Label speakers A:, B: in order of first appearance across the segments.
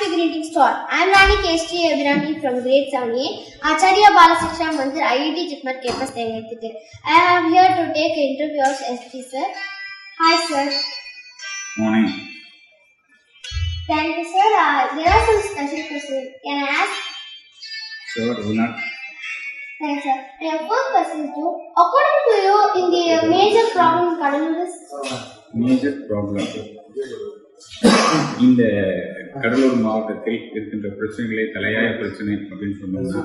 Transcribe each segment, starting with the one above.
A: Master Greeting Store. I am Rani Keshri Abhirani from grade 7A. Acharya Balasiksha Mandir IIT Jitmat campus Tengathike. I am here to take an interview of ST sir. Hi sir.
B: Morning.
A: Thank you sir. There are some special questions. Can I ask?
B: Sure, why not?
A: Thanks sir. And first question to, according to you, in the major problem in Kadalur is?
B: Major problem. இந்த கடலூர் மாவட்டத்தில் இருக்கின்ற பிரச்சனைகளே தலையாய பிரச்சனை அப்படின்னு சொன்னோம்னா,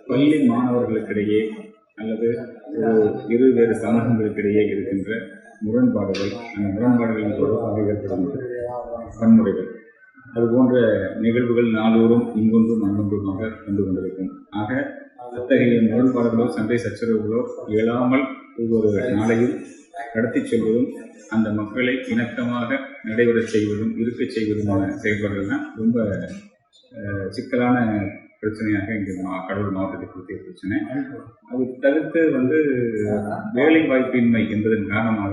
B: பள்ளி மாணவர்களுக்கிடையே அல்லது இருவேறு சமூகங்களுக்கிடையே இருக்கின்ற முரண்பாடுகள், அந்த முரண்பாடுகளின் தொடர்பாக ஏற்படும் வன்முறைகள், அது போன்ற நிகழ்வுகள் நாளோறும் இங்கொன்றும் அங்கொன்றுமாக வந்து கொண்டிருக்கும். ஆக அத்தகைய முரண்பாடுகளோ சண்டை சச்சரவுகளோ இயலாமல் ஒவ்வொரு நாளையும் கடத்தி செல்வதும், அந்த மக்களை இணக்கமாக நடைபெறச் செய்வதும் இருக்கச் செய்வதுமான செயல்பாடுகள் தான் ரொம்ப சிக்கலான பிரச்சனையாக இங்கே கடலூர் மாவட்டத்தை குறித்த பிரச்சனை. அது தவிர்த்து வேலை வாய்ப்பின்மை என்பதன் காரணமாக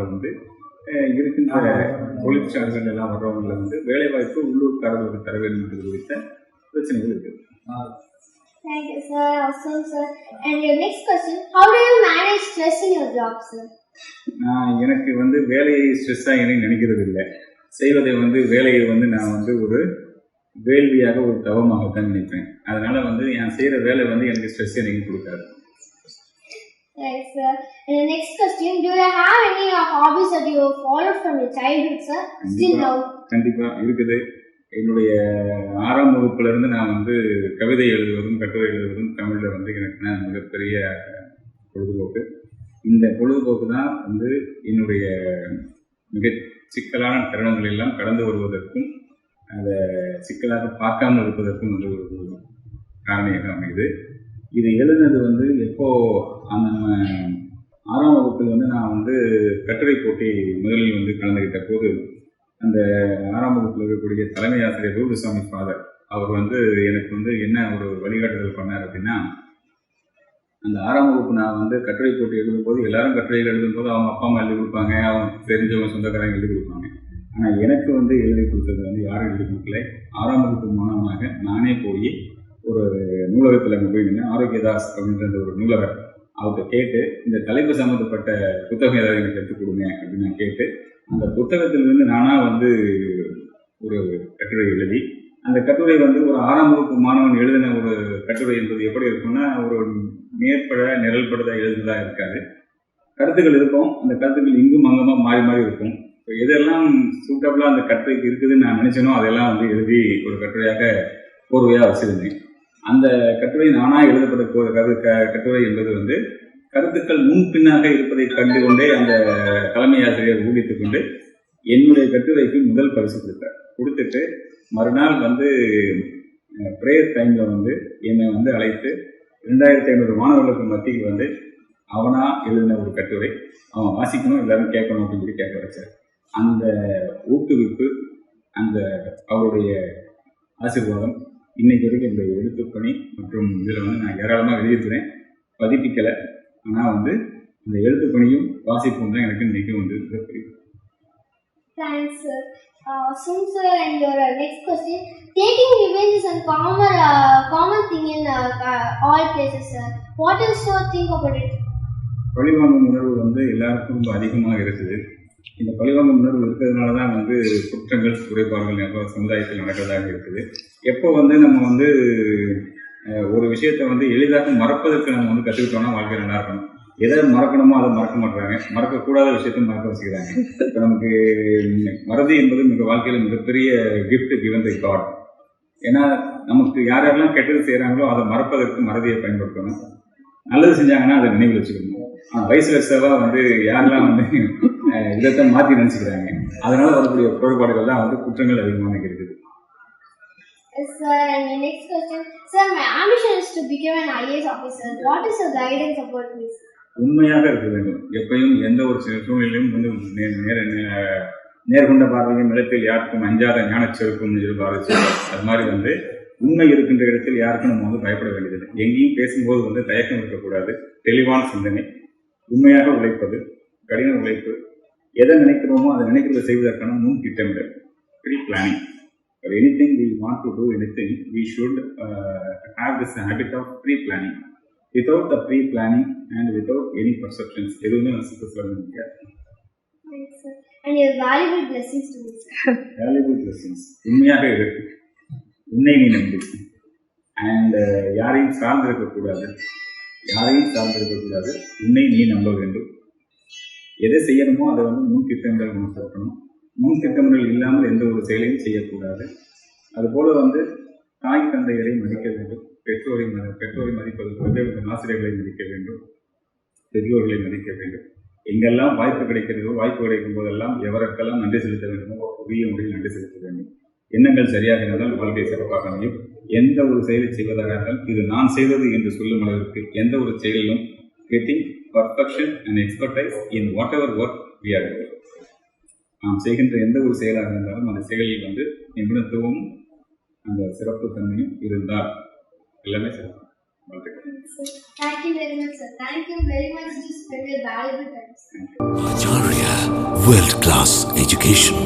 B: இருக்கின்ற தொழிற்சாலைகள் எல்லாம் வர்றவங்களை வேலை வாய்ப்பு உள்ளூர்காரர்களுக்கு தர வேண்டும் என்பது குறித்த பிரச்சனைகள் இருக்குது.
A: Thank you sir. Awesome sir. And your next question, how do you manage stress in your job sir?
B: எனக்கு வேலையை ஸ்ட்ரெஸ்ஸாக எனக்கு நினைக்கிறது இல்லை. செய்வதை வேலையை நான் ஒரு வேள்வியாக ஒரு தவமாகத்தான் நினைப்பேன். அதனால நான் செய்கிற வேலை எனக்கு ஸ்ட்ரெஸ் எனக்கு கொடுக்காது.
A: Thanks sir. And the next question, do you have any hobbies that you followed from your childhood sir? Still now?
B: கண்டிப்பாக இருக்குது. என்னுடைய 6ஆம் வகுப்புலேருந்து நான் கவிதை எழுதுவதும் கட்டுரை எழுதுவதும் தமிழில் எனக்கு மிகப்பெரிய பொழுதுபோக்கு. இந்த பொழுதுபோக்கு தான் என்னுடைய மிக சிக்கலான தருணங்கள் எல்லாம் கடந்து வருவதற்கும் அதை சிக்கலாக பார்க்காமல் இருப்பதற்கும் ஒரு காரணியாக அமையுது. இது எழுதுனது எப்போ நம்ம 6ஆம் வகுப்பில் நான் கட்டுரை போட்டி முதலில் கலந்துக்கிட்ட போது, அந்த 6ஆம் வகுப்பில் இருக்கக்கூடிய தலைமை ஆசிரியர் ரூபசாமி ஃபாதர் அவர் எனக்கு என்ன ஒரு வழிகாட்டுதல் பண்ணார் அப்படின்னா, அந்த 6ஆம் வகுப்பு நான் கட்டுரை போட்டி எழுதும்போது எல்லாரும் கட்டுரைகள் எழுதும்போது அவங்க அப்பா அம்மா எழுதி கொடுப்பாங்க, அவங்க தெரிஞ்சவங்க சொந்தக்காரங்க எழுதி கொடுப்பாங்க. ஆனால் எனக்கு எழுதி கொடுத்தது யாரும் எழுதி கொடுக்கல. 6ஆம் வகுப்பு மாணவனாக நானே போய் ஒரு நூலகத்தில் அங்கே போய் நின்று ஆரோக்கியதாஸ் அப்படின்ற ஒரு நூலகர் அவர்கிட்ட கேட்டு, இந்த தலைப்பு சம்மந்தப்பட்ட புத்தகம் ஏதாவது எனக்கு எடுத்துக் கொடுங்க அப்படின்னு நான் கேட்டு, அந்த புத்தகத்திலிருந்து நானாக ஒரு கட்டுரை எழுதி, அந்த கட்டுரை ஒரு 6ஆம் வகுப்பு மாணவன் எழுதின ஒரு கட்டுரை என்பது எப்படி இருக்குன்னா, ஒரு மேற்பட நிரல்படுத எழுதுதா இருக்காது. கருத்துக்கள் இருக்கும், அந்த கருத்துக்கள் இங்கும் அங்கமாக மாறி மாறி இருக்கும். ஸோ எதெல்லாம் சூட்டபுளாக அந்த கட்டுரைக்கு இருக்குதுன்னு நான் நினச்சேனோ அதெல்லாம் எழுதி ஒரு கட்டுரையாக கோர்வையாக வச்சுருந்தேன். அந்த கட்டுரை நானாக எழுதப்பட்ட கட்டுரை என்பது கருத்துக்கள் முன்பின்னாக இருப்பதை கண்டு கொண்டே அந்த தலைமை ஆசிரியர் ஊகித்து கொண்டு என்னுடைய கட்டுரைக்கு முதல் பரிசு கொடுத்துட்டு மறுநாள் ப்ரேயர் டைமில் என்னை அழைத்து 2500 மாணவர்களுக்கு மத்தியில் அவனா எழுதின ஒரு கட்டுரை அவன் வாசிக்கணும், எல்லாரும் கேட்கணும் அப்படின்னு சொல்லி கேட்க வச்சார். அந்த ஊக்குவிப்பு, அந்த அவருடைய ஆசீர்வாதம் இன்னைக்கு வரைக்கும் இந்த எழுத்துப்பணி மற்றும் இதில் நான் ஏராளமாக எழுதியிருக்கிறேன், பதிப்பிக்கலை. ஆனால் இந்த எழுத்துப்பணியும் வாசிப்பும் தான் எனக்கு இன்னைக்கு மிகப்பெரிய.
A: Thanks sir. Awesome sir. And your next question, taking revenge is a common thing in all places sir. What is your think about it?
B: பழிவாங்கும் உணர்வு எல்லாருக்கும் ரொம்ப அதிகமாக இருக்குது. இந்த பழிவாங்கும் உணர்வு இருக்கிறதுனால தான் குற்றங்கள் குறைபாடுகள் சமுதாயத்தில் நடக்கிறதாக இருக்குது. எப்போ நம்ம ஒரு விஷயத்தை எளிதாக மறப்பதற்கு நம்ம கற்றுக்கிட்டோம்னா வாழ்க்கை நல்லா இருக்கணும். எதை மறக்கணுமோ அதை மறக்க மாட்டாங்க, மறக்கக்கூடாத விஷயத்தை மறக்க வச்சுக்கிறாங்க. இப்போ நமக்கு மறதி என்பது வாழ்க்கையில் மிகப்பெரிய கிஃப்ட் கிவன் பை காட். ஏன்னா நமக்கு யாரெல்லாம் கெட்டது செய்கிறாங்களோ அதை மறப்பதற்கு மறதியை பயன்படுத்தணும், நல்லது செஞ்சாங்கன்னா அதை நினைவில் வச்சுக்கணும். ஆனால் வயசு வருஷவாக யாரெல்லாம் இதைத்தான் மாற்றி நினச்சிக்கிறாங்க, அதனால வரக்கூடிய குறைபாடுகள் தான் குற்றங்கள் அதிகமாக இருக்குது.
A: Yes sir. And the next question, sir, my ambition is to become an IAS officer. What is your guidance about this?
B: உண்மையாக இருக்க வேண்டும். எப்பயும் எந்த ஒரு சூழ்நிலையும் நேர்கொண்ட பார்வையும் நிலத்தில் யாருக்கும் அஞ்சாத ஞானச்செருக்கும் எதிர்பார்த்து, அது மாதிரி உண்மை இருக்கின்ற இடத்தில் யாருக்கும் நம்ம பயப்பட வேண்டியது. எங்கேயும் பேசும்போது தயக்கம் இருக்கக்கூடாது. தெளிவான சிந்தனை, உண்மையாக உழைப்பது, கடின உழைப்பு, எதை நினைக்கிறோமோ அதை நினைக்கிறத செய்வதற்கான முன் திட்டமிடல், pre planning, For anything we want to do anything, we should have this habit of pre-planning. Without the pre-planning and without any perceptions, எதுவுமே நான் successful முடியாது.
A: Thanks, sir. And your valuable blessings to me, sir.
B: Valuable blessings. உண்மையாக இருக்கு. உன்னை நீ நம்பு. And யாரையும் சார்ந்திருக்கக்கூடாது. உன்னை நீ நம்ப வேண்டும். எதை செய்யணுமோ அதை வந்து முன் திட்டங்கள் நம்ம சொல்லணும். முன் திட்டங்கள் இல்லாமல் எந்த ஒரு செயலையும் செய்யக்கூடாது. அதுபோல் வந்து தாய் தந்தையரை மதிக்க வேண்டும். பெற்றோரை மதிப்பது போல ஆசிரியர்களை மதிக்க வேண்டும். பெரியோர்களை மதிக்க வேண்டும். எங்கெல்லாம் வாய்ப்பு கிடைக்கிறதோ, வாய்ப்பு கிடைக்கும் போதெல்லாம் எவருக்கெல்லாம் நன்றி செலுத்த வேண்டுமோ உரிய முறையில் நன்றி செலுத்த வேண்டும். எண்ணங்கள் சரியாக இருந்தால் வாழ்க்கை சிறப்பாக அமையும். எந்த ஒரு செயலை செய்வதாக இருந்தால் இது நான் செய்தது என்று சொல்லும் அளவிற்கு எந்த ஒரு செயலிலும் getting perfection and expertise in whatever work we are doing. நாம் செய்கின்ற எந்த ஒரு செயலாக இருந்தாலும் அந்த செயலில் வந்து நிபுணத்துவமும் அந்த சிறப்பு தன்மையும் இருந்தால் எல்லாமே சிறப்பு.
A: Thank you very much, sir. Thank you very much to spend your valuable time.
C: Acharya World Class Education.